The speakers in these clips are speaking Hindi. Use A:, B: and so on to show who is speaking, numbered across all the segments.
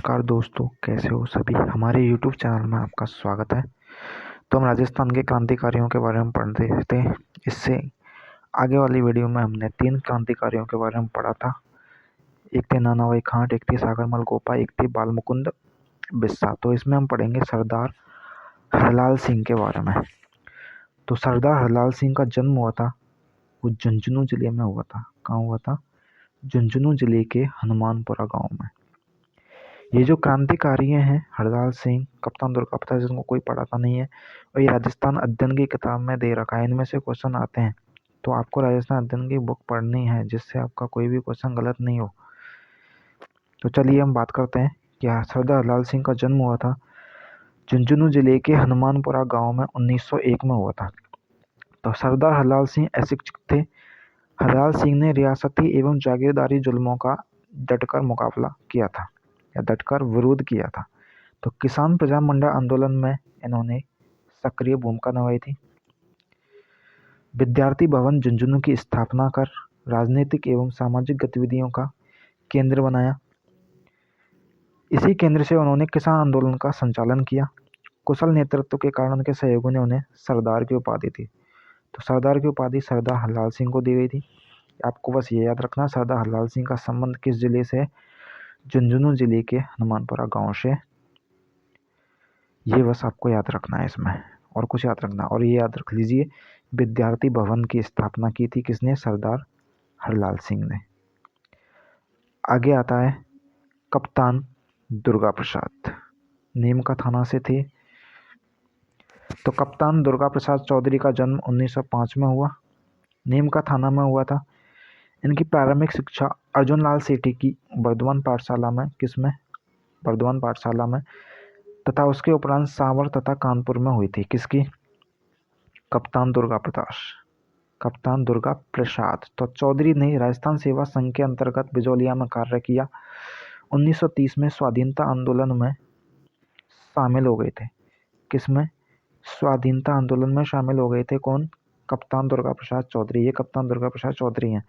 A: नमस्कार दोस्तों, कैसे हो सभी। हमारे YouTube चैनल में आपका स्वागत है। तो हम राजस्थान के क्रांतिकारियों के बारे में पढ़ते थे। इससे आगे वाली वीडियो में हमने 3 क्रांतिकारियों के बारे में पढ़ा था। एक थे नानाभाई खांट, एक थे सागरमल गोपा, एक थे बालमुकुंद बिस्सा। तो इसमें हम पढ़ेंगे सरदार हरलाल सिंह के बारे में। तो सरदार हरलाल सिंह का जन्म हुआ था, वो झुंझुनू जिले में हुआ था। कहाँ हुआ था? झुंझुनू जिले के हनुमानपुरा गाँव में। ये जो क्रांतिकारी हैं हरलाल सिंह, कप्तान दुर्गा प्रसाद, जिनको कोई पढ़ाता नहीं है, और ये राजस्थान अध्ययन की किताब में दे रखा है। इनमें से क्वेश्चन आते हैं, तो आपको राजस्थान अध्ययन की बुक पढ़नी है, जिससे आपका कोई भी क्वेश्चन गलत नहीं हो। तो चलिए हम बात करते हैं कि सरदार हरलाल सिंह का जन्म हुआ था झुंझुनू जिले के हनुमानपुरा गांव में 1901 में हुआ था। तो सरदार हरलाल सिंह अशिक्षित थे। हरलाल सिंह ने रियासती एवं जागीरदारी जुल्मों का डटकर मुकाबला किया था, या डटकर विरोध किया था। तो किसान प्रजामंडल आंदोलन में इन्होंने सक्रिय भूमिका निभाई थी। विद्यार्थी भवन झुंझुनू की स्थापना कर राजनीतिक एवं सामाजिक गतिविधियों का केंद्र बनाया। इसी केंद्र से उन्होंने किसान आंदोलन का संचालन किया। कुशल नेतृत्व के कारण उनके सहयोगियों ने उन्हें सरदार की उपाधि दी। तो सरदार की उपाधि सरदार हरलाल सिंह को दी गई थी। आपको बस ये याद रखना, सरदार हरलाल सिंह का संबंध किस जिले से है? झुंझुनू जिले के हनुमानपुरा गांव से। ये बस आपको याद रखना है इसमें, और कुछ याद रखना। और ये याद रख लीजिए, विद्यार्थी भवन की स्थापना की थी किसने? सरदार हरलाल सिंह ने। आगे आता है कप्तान दुर्गा प्रसाद, नीमका थाना से थे। तो कप्तान दुर्गा प्रसाद चौधरी का जन्म 1905 में हुआ, नीमका थाना में हुआ था। इनकी प्रारंभिक शिक्षा अर्जुन लाल सेठी की बर्धमान पाठशाला में, किसमें? बर्धमान पाठशाला में, तथा उसके उपरांत सावर तथा कानपुर में हुई थी। किसकी? कप्तान दुर्गा प्रसाद। तो चौधरी ने राजस्थान सेवा संघ के अंतर्गत बिजौलिया में कार्य किया। 1930 में स्वाधीनता आंदोलन में शामिल हो गए थे। किसमें? स्वाधीनता आंदोलन में शामिल हो गए थे। कौन? कप्तान दुर्गा प्रसाद चौधरी। ये कप्तान दुर्गा प्रसाद चौधरी हैं।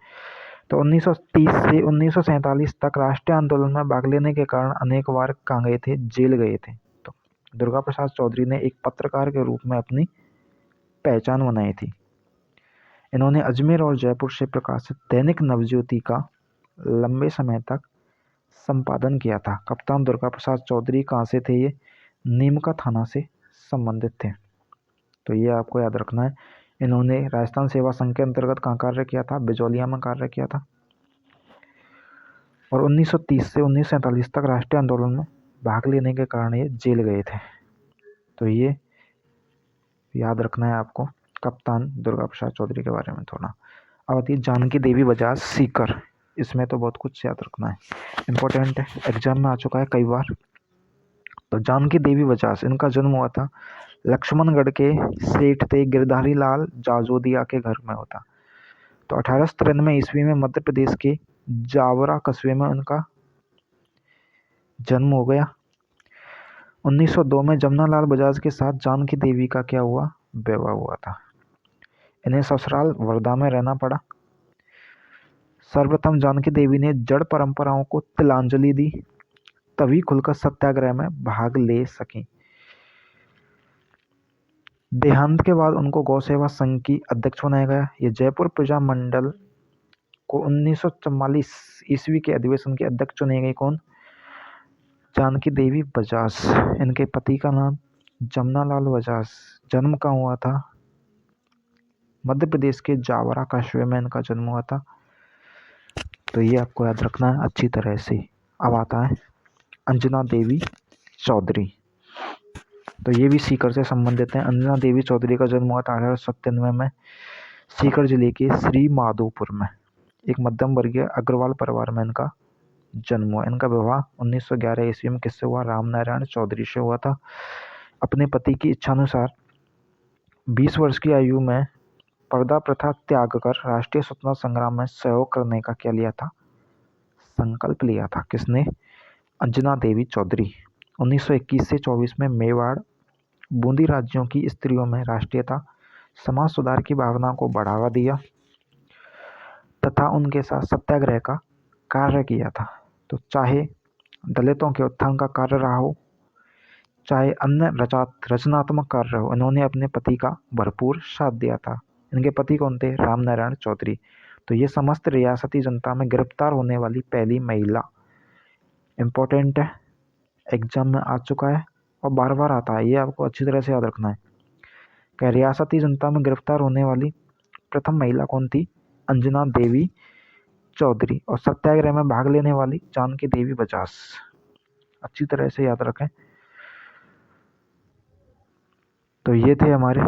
A: तो 1930 से 1947 तक राष्ट्रीय आंदोलन में भाग लेने के कारण अनेक बार कहाँ गए थे? जेल गए थे। तो दुर्गा प्रसाद चौधरी ने एक पत्रकार के रूप में अपनी पहचान बनाई थी। इन्होंने अजमेर और जयपुर से प्रकाशित दैनिक नवज्योति का लंबे समय तक संपादन किया था। कप्तान दुर्गा प्रसाद चौधरी कहाँ से थे? ये नीमका थाना से संबंधित थे। तो ये आपको याद रखना है। इन्होंने राजस्थान सेवा संघ के अंतर्गत कहाँ कार्य किया था? बिजौलिया में कार्य किया था। और 1930 से 1947 तक राष्ट्रीय आंदोलन में भाग लेने के कारण ये जेल गए थे। तो ये याद रखना है आपको, कप्तान दुर्गा प्रसाद चौधरी के बारे में थोड़ा। अब आती है जानकी देवी बजाज सीकर। इसमें तो बहुत कुछ याद रखना है, इंपॉर्टेंट है, एग्जाम में आ चुका है कई बार। तो जानकी देवी बजाज, इनका जन्म हुआ था लक्ष्मणगढ़ के सेठ थे गिरधारी लाल जाजोदिया के घर में होता। तो 1893 ईस्वी में मध्य प्रदेश के जावरा कस्बे में उनका जन्म हो गया। 1902 में जमनालाल बजाज के साथ जानकी देवी का क्या हुआ? विवाह हुआ था। इन्हें ससुराल वर्धा में रहना पड़ा। सर्वप्रथम जानकी देवी ने जड़ परंपराओं को तिलांजलि दी, तभी खुलकर सत्याग्रह में भाग ले सकी। देहांत के बाद उनको गौ सेवा संघ की अध्यक्ष बनाया गया। ये जयपुर प्रजा मंडल को 1944 ईस्वी के अधिवेशन के अध्यक्ष चुने गए। कौन? जानकी देवी बजाज। इनके पति का नाम जमनालाल बजाज। जन्म कहाँ हुआ था? मध्य प्रदेश के जावरा कस्बे में इनका जन्म हुआ था। तो ये आपको याद रखना है अच्छी तरह से। अब आता है अंजना देवी चौधरी। तो ये भी सीकर से संबंधित है। अंजना देवी चौधरी का जन्म हुआ था 1897 में सीकर जिले के श्री माधोपुर में। एक मध्यम वर्गीय अग्रवाल परिवार में इनका जन्म हुआ। इनका विवाह 1911 ईस्वी में किससे हुआ? राम नारायण चौधरी से हुआ था। अपने पति की इच्छानुसार 20 वर्ष की आयु में पर्दा प्रथा त्याग कर राष्ट्रीय स्वतंत्रता संग्राम में सहयोग करने का क्या लिया था? संकल्प लिया था। किसने? अंजना देवी चौधरी। 1921 से 24 में मेवाड़ बूंदी राज्यों की स्त्रियों में राष्ट्रीयता समाज सुधार की भावना को बढ़ावा दिया तथा उनके साथ सत्याग्रह का कार्य किया था। तो चाहे दलितों के उत्थान का कार्य रहा हो, चाहे अन्य रचनात्मक कार्य हो, इन्होंने अपने पति का भरपूर साथ दिया था। इनके पति कौन थे? रामनारायण चौधरी। तो ये समस्त रियासती जनता में गिरफ्तार होने वाली पहली महिला। इम्पोर्टेंट है, एग्जाम में आ चुका है और बार बार आता है, ये आपको अच्छी तरह से याद रखना है। क्या रियासती जनता में गिरफ्तार होने वाली प्रथम महिला कौन थी? अंजना देवी चौधरी। और सत्याग्रह में भाग लेने वाली जानकी देवी बजाज। अच्छी तरह से याद रखें। तो ये थे हमारे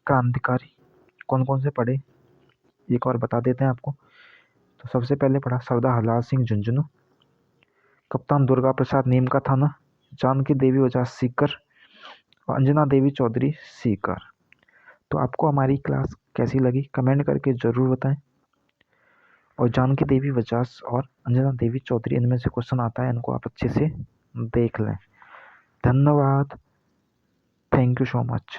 A: क्रांतिकारी। कौन कौन से पढ़े एक और बता देते हैं आपको। तो सबसे पहले पढ़ा सरदार हरलाल सिंह झुंझुनू, कप्तान दुर्गा प्रसाद नीम का थाना, जानकी देवी बजाज सीकर और अंजना देवी चौधरी सीकर। तो आपको हमारी क्लास कैसी लगी कमेंट करके ज़रूर बताएं। और जानकी देवी बजाज और अंजना देवी चौधरी, इनमें से क्वेश्चन आता है, इनको आप अच्छे से देख लें। धन्यवाद। Thank you so much.